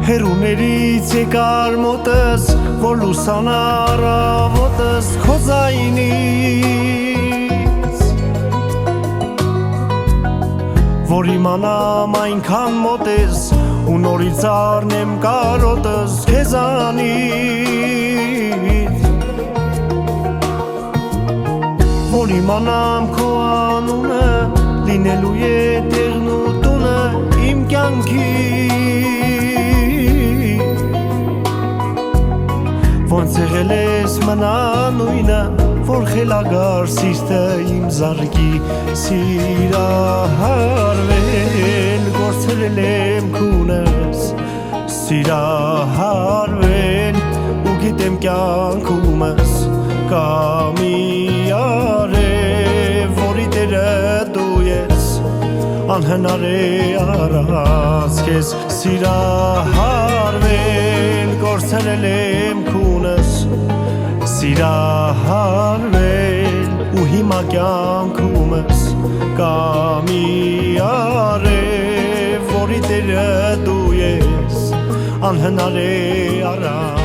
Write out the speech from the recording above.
Հերուներից եկար մոտս, որ լուսանա առավոտս քո ձայնից, որ իմանամ այնքան մոտ ես ու նորից առնեմ կարոտս քեզանից, որ իմանամ քո անունը լինելու է տեղն ու տունը իմ կյանքի, ոնց եղել ես մնա նույնը, որ խելագար սիրտը իմ զարկի, սիրահարվել գործել եմ քունս, սիրահարվել ու գիտեմ կյանքումս կա մի արև, որի տերը դու ես, անհնար է առանց քեզ, սիրահարվել գործել եմ քունս, սիրահարվել ու հիմա կյանքումս կա մի արև, որի տերը դու ես, անհնար է առանց